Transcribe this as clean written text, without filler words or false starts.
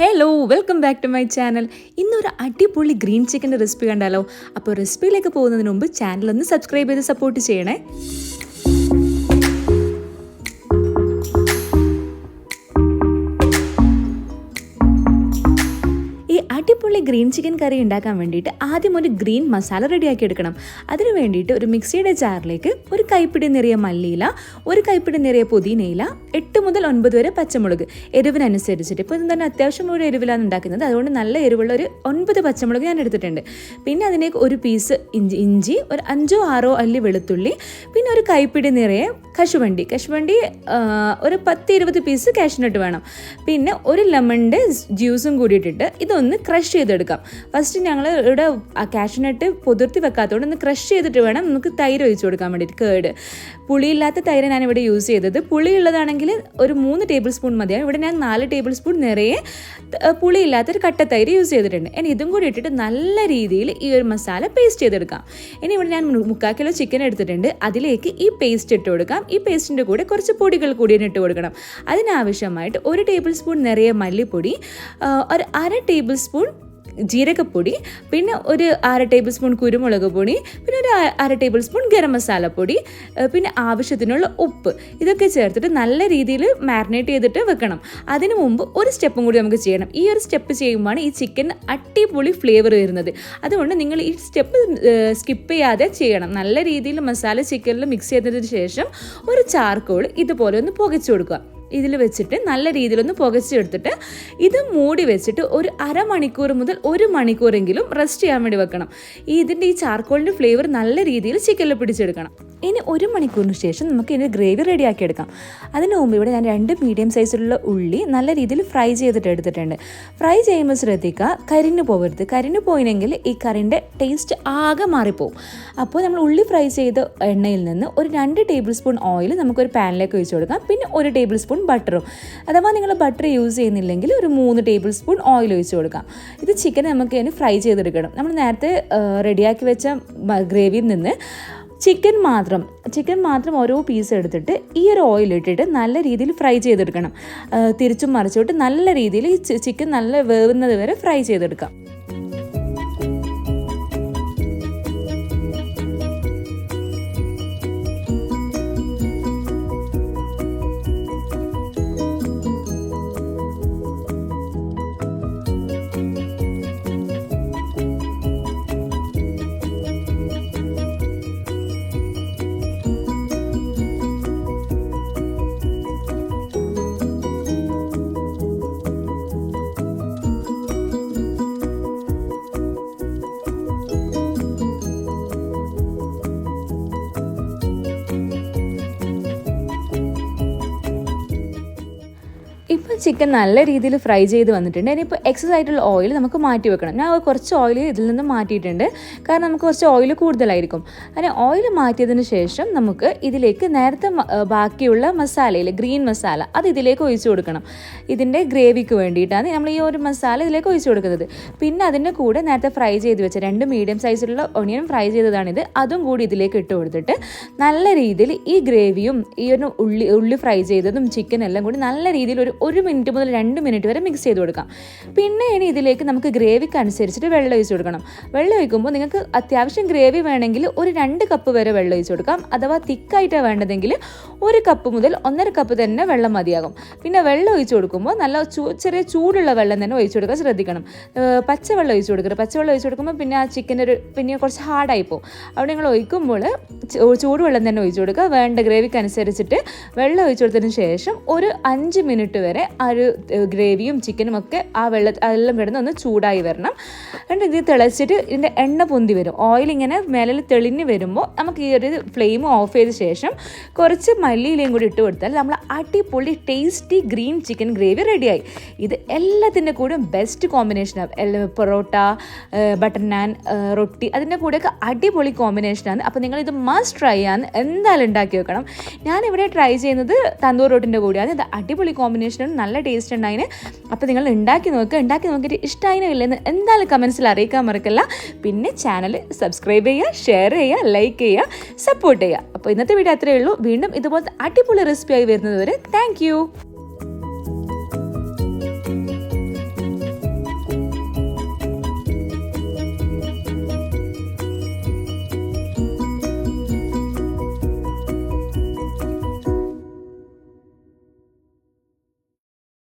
Hello welcome back to my channel. ഇന്നൊരു അടിപൊളി green ചിക്കൻ്റെ റെസിപ്പി കണ്ടാലോ? അപ്പോൾ റെസിപ്പിയിലേക്ക് പോകുന്നതിന് മുമ്പ് ചാനൽ ഒന്ന് സബ്സ്ക്രൈബ് ചെയ്ത് സപ്പോർട്ട് ചെയ്യണേ. അടിപൊളി ഗ്രീൻ ചിക്കൻ കറി ഉണ്ടാക്കാൻ വേണ്ടിയിട്ട് ആദ്യം ഒരു ഗ്രീൻ മസാല റെഡിയാക്കി എടുക്കണം. അതിന് വേണ്ടിയിട്ട് ഒരു മിക്സിയുടെ ജാറിലേക്ക് ഒരു കൈപ്പിടി നിറയെ മല്ലിയില, ഒരു കൈപ്പിടി നിറയെ പുതിനയില, 8 മുതൽ 9 വരെ പച്ചമുളക് എരിവിനനുസരിച്ചിട്ട്. ഇപ്പോൾ ഇത് തന്നെ അത്യാവശ്യം ഒരു എരിവിലാണ് ഉണ്ടാക്കുന്നത്, അതുകൊണ്ട് നല്ല എരിവുള്ള ഒരു 9 പച്ചമുളക് ഞാൻ എടുത്തിട്ടുണ്ട്. പിന്നെ അതിലേക്ക് ഒരു പീസ് ഇഞ്ചി, ഒരു 5-6 അല്ലി വെളുത്തുള്ളി, പിന്നെ ഒരു കൈപ്പിടി നിറയെ കശുവണ്ടി ഒരു 10-20 പീസ് കാഷ്നട്ട് വേണം. പിന്നെ ഒരു ലെമണിൻ്റെ ജ്യൂസും കൂടി ഇട്ടിട്ട് ഇതൊന്ന് ക്രഷ് ചെയ്തെടുക്കാം. ഫസ്റ്റ് ഞങ്ങൾ ഇവിടെ കാഷ്നട്ട് പൊതിർത്തി വെക്കാത്തതുകൊണ്ട് ഒന്ന് ക്രഷ് ചെയ്തിട്ട് വേണം നമുക്ക് തൈര് ഒഴിച്ചു കൊടുക്കാൻ വേണ്ടിയിട്ട്. കേട് പുളിയില്ലാത്ത തൈര് ഞാനിവിടെ യൂസ് ചെയ്തത്. പുളിയുള്ളതാണെങ്കിൽ ഒരു 3 ടേബിൾ സ്പൂൺ മതിയാവും. ഇവിടെ ഞാൻ 4 ടേബിൾ സ്പൂൺ നിറയെ പുളിയില്ലാത്തൊരു കട്ട തൈര് യൂസ് ചെയ്തിട്ടുണ്ട്. ഇനി ഇതും കൂടി ഇട്ടിട്ട് നല്ല രീതിയിൽ ഈ ഒരു മസാല പേസ്റ്റ് ചെയ്തെടുക്കാം. ഇനി ഇവിടെ ഞാൻ 3/4 കിലോ ചിക്കൻ എടുത്തിട്ടുണ്ട്. അതിലേക്ക് ഈ പേസ്റ്റ് ഇട്ട് കൊടുക്കാം. ഈ പേസ്റ്റിൻ്റെ കൂടെ കുറച്ച് പൊടികൾ കൂടി ഇട്ട് കൊടുക്കണം. അതിനാവശ്യമായിട്ട് 1 ടേബിൾ സ്പൂൺ നിറയെ മല്ലിപ്പൊടി, ഒരു 1/2 ടേബിൾ സ്പൂൺ ജീരകപ്പൊടി, പിന്നെ ഒരു 1/2 ടേബിൾ സ്പൂൺ കുരുമുളക് പൊടി, പിന്നെ ഒരു 1/2 ടേബിൾ സ്പൂൺ ഗരം മസാലപ്പൊടി, പിന്നെ ആവശ്യത്തിനുള്ള ഉപ്പ്, ഇതൊക്കെ ചേർത്തിട്ട് നല്ല രീതിയിൽ മാരിനേറ്റ് ചെയ്തിട്ട് വെക്കണം. അതിനു മുമ്പ് ഒരു സ്റ്റെപ്പും കൂടി നമുക്ക് ചെയ്യണം. ഈ ഒരു സ്റ്റെപ്പ് ചെയ്യുമ്പോഴാണ് ഈ ചിക്കൻ അടിപൊളി ഫ്ലേവർ വരുന്നത്. അതുകൊണ്ട് നിങ്ങൾ ഈ സ്റ്റെപ്പ് സ്കിപ്പ് ചെയ്യാതെ ചെയ്യണം. നല്ല രീതിയിൽ മസാല ചിക്കനിൽ മിക്സ് ചെയ്തതിന് ശേഷം ഒരു ചാർക്കോൾ ഇതുപോലെ ഒന്ന് പുകച്ചു കൊടുക്കുക. ഇതിൽ വെച്ചിട്ട് നല്ല രീതിയിലൊന്ന് പുകച്ചെടുത്തിട്ട് ഇത് മൂടി വെച്ചിട്ട് ഒരു 1/2 മണിക്കൂർ മുതൽ 1 മണിക്കൂറെങ്കിലും റെസ്റ്റ് ചെയ്യാൻ വേണ്ടി വെക്കണം. ഈ ചാർക്കോളിൻ്റെ ഫ്ലേവർ നല്ല രീതിയിൽ ചിക്കനിൽ പിടിച്ചെടുക്കണം. ഇനി 1 മണിക്കൂറിന് ശേഷം നമുക്ക് ഇതിൻ്റെ ഗ്രേവി റെഡിയാക്കി എടുക്കാം. അതിന് മുമ്പ് ഇവിടെ ഞാൻ 2 മീഡിയം സൈസിലുള്ള ഉള്ളി നല്ല രീതിയിൽ ഫ്രൈ ചെയ്തിട്ട് എടുത്തിട്ടുണ്ട്. ഫ്രൈ ചെയ്യുമ്പോൾ ശ്രദ്ധിക്കുക, കരിഞ്ഞു പോകരുത്. കരിഞ്ഞു പോയില്ലെങ്കിൽ ഈ കറിൻ്റെ ടേസ്റ്റ് ആകെ മാറിപ്പോവും. അപ്പോൾ നമ്മൾ ഉള്ളി ഫ്രൈ ചെയ്ത എണ്ണയിൽ നിന്ന് ഒരു 2 ടേബിൾ സ്പൂൺ ഓയിൽ നമുക്കൊരു പാനിലേക്ക് ഒഴിച്ചു കൊടുക്കാം. പിന്നെ 1 ടേബിൾ സ്പൂൺ ബട്ടറും, അഥവാ നിങ്ങൾ ബട്ടർ യൂസ് ചെയ്യുന്നില്ലെങ്കിൽ ഒരു 3 ടേബിൾ സ്പൂൺ ഓയിൽ ഒഴിച്ചു കൊടുക്കാം. ഇത് ചിക്കൻ നമുക്ക് അതിന് ഫ്രൈ ചെയ്തെടുക്കണം. നമ്മൾ നേരത്തെ റെഡിയാക്കി വെച്ച ഗ്രേവിയിൽ നിന്ന് ചിക്കൻ മാത്രം ഓരോ പീസ് എടുത്തിട്ട് ഈ ഒരു ഓയിൽ ഇട്ടിട്ട് നല്ല രീതിയിൽ ഫ്രൈ ചെയ്തെടുക്കണം. തിരിച്ചും മറിച്ചോട്ട് നല്ല രീതിയിൽ ഈ ചിക്കൻ നല്ല വേവുന്നത് വരെ ഫ്രൈ ചെയ്തെടുക്കാം. ഇപ്പോൾ ചിക്കൻ നല്ല രീതിയിൽ ഫ്രൈ ചെയ്ത് വന്നിട്ടുണ്ട്. ഇനിയിപ്പോൾ എക്സസ് ആയിട്ടുള്ള ഓയിൽ നമുക്ക് മാറ്റി വെക്കണം. ഞാൻ കുറച്ച് ഓയിൽ ഇതിൽ നിന്ന് മാറ്റിയിട്ടുണ്ട്, കാരണം നമുക്ക് കുറച്ച് ഓയിൽ കൂടുതലായിരിക്കും. അങ്ങനെ ഓയിൽ മാറ്റിയതിന് ശേഷം നമുക്ക് ഇതിലേക്ക് നേരത്തെ ബാക്കിയുള്ള മസാലയിൽ ഗ്രീൻ മസാല അത് ഇതിലേക്ക് ഒഴിച്ചു കൊടുക്കണം. ഇതിൻ്റെ ഗ്രേവിക്ക് വേണ്ടിയിട്ടാണ് നമ്മൾ ഈ ഒരു മസാല ഇതിലേക്ക് ഒഴിച്ചു കൊടുക്കുന്നത്. പിന്നെ അതിൻ്റെ കൂടെ നേരത്തെ ഫ്രൈ ചെയ്ത് വെച്ച 2 മീഡിയം സൈസിലുള്ള ഒണിയൻ ഫ്രൈ ചെയ്തതാണിത്, അതും കൂടി ഇതിലേക്ക് ഇട്ട് കൊടുത്തിട്ട് നല്ല രീതിയിൽ ഈ ഗ്രേവിയും ഈ ഒരു ഉള്ളി ഫ്രൈ ചെയ്തതും ചിക്കൻ എല്ലാം കൂടി നല്ല രീതിയിൽ ഒരു 1 മിനിറ്റ് മുതൽ 2 മിനിറ്റ് വരെ മിക്സ് ചെയ്ത് കൊടുക്കാം. പിന്നെ ഇനി ഇതിലേക്ക് നമുക്ക് ഗ്രേവിക്ക് അനുസരിച്ചിട്ട് വെള്ളം ഒഴിച്ച് കൊടുക്കണം. വെള്ളം ഒഴിക്കുമ്പോൾ നിങ്ങൾക്ക് അത്യാവശ്യം ഗ്രേവി വേണമെങ്കിൽ ഒരു 2 കപ്പ് വരെ വെള്ളം ഒഴിച്ച് കൊടുക്കാം. അഥവാ തിക്കായിട്ടാണ് വേണ്ടതെങ്കിൽ 1 കപ്പ് മുതൽ 1.5 കപ്പ് തന്നെ വെള്ളം മതിയാകും. പിന്നെ വെള്ളം ഒഴിച്ച് കൊടുക്കുമ്പോൾ നല്ല ചെറിയ ചൂടുള്ള വെള്ളം തന്നെ ഒഴിച്ച് കൊടുക്കാൻ ശ്രദ്ധിക്കണം. പച്ചവെള്ളം ഒഴിച്ച് കൊടുക്കരുത്. പച്ചവെള്ളം ഒഴിച്ച് കൊടുക്കുമ്പോൾ പിന്നെ ആ ചിക്കൻ പിന്നെ കുറച്ച് ഹാർഡായി പോകും. അവിടെ നിങ്ങൾ ഒഴിക്കുമ്പോൾ ചൂടുവെള്ളം തന്നെ ഒഴിച്ച് കൊടുക്കുക. വേണ്ട ഗ്രേവിക്ക് അനുസരിച്ചിട്ട് വെള്ളം ഒഴിച്ച് കൊടുത്തതിന് ശേഷം ഒരു 5 മിനിറ്റ് വരെ ആ ഒരു ഗ്രേവിയും ചിക്കനും ഒക്കെ അതെല്ലാം കിടന്ന് ഒന്ന് ചൂടായി വരണം. എന്നിട്ട് ഇത് തിളച്ചിട്ട് ഇതിൻ്റെ എണ്ണ പൊന്തി വരും. ഓയിൽ ഇങ്ങനെ മേലിൽ തെളിഞ്ഞ് വരുമ്പോൾ നമുക്ക് ഈ ഒരു ഫ്ലെയിം ഓഫ് ചെയ്ത ശേഷം കുറച്ച് മല്ലിയിലയും കൂടി ഇട്ട് കൊടുത്താൽ നമ്മൾ അടിപൊളി ടേസ്റ്റി ഗ്രീൻ ചിക്കൻ ഗ്രേവി റെഡിയായി. ഇത് എല്ലാത്തിൻ്റെ കൂടെ ബെസ്റ്റ് കോമ്പിനേഷനാണ്. പൊറോട്ട, ബട്ടർ നാൻ, റൊട്ടി അതിൻ്റെ കൂടെയൊക്കെ അടിപൊളി കോമ്പിനേഷനാണ്. അപ്പോൾ നിങ്ങളിത് മസ്റ്റ് ട്രൈ ആണ്, എന്തായാലും ഉണ്ടാക്കി വെക്കണം. ഞാനിവിടെ ട്രൈ ചെയ്യുന്നത് തന്തൂർ റൊട്ടിൻ്റെ കൂടെയാണ്. ഇത് അടിപൊളി കോമ്പിനേഷനാണ്, നല്ല ടേസ്റ്റ് ഉണ്ടായിന്. അപ്പോൾ നിങ്ങൾ ഉണ്ടാക്കി നോക്കിയിട്ട് ഇഷ്ടമായിനോ ഇല്ലെന്ന് എന്തായാലും കമൻസിൽ അറിയിക്കാൻ മറക്കല്ല. പിന്നെ ചാനൽ സബ്സ്ക്രൈബ് ചെയ്യുക, ഷെയർ ചെയ്യുക, ലൈക്ക് ചെയ്യുക, സപ്പോർട്ട് ചെയ്യുക. അപ്പോൾ ഇന്നത്തെ വീഡിയോ അത്രയേ ഉള്ളൂ. വീണ്ടും ഇതുപോലത്തെ അടിപൊളി റെസിപ്പി ആയി വരുന്നത് വരെ താങ്ക് യു.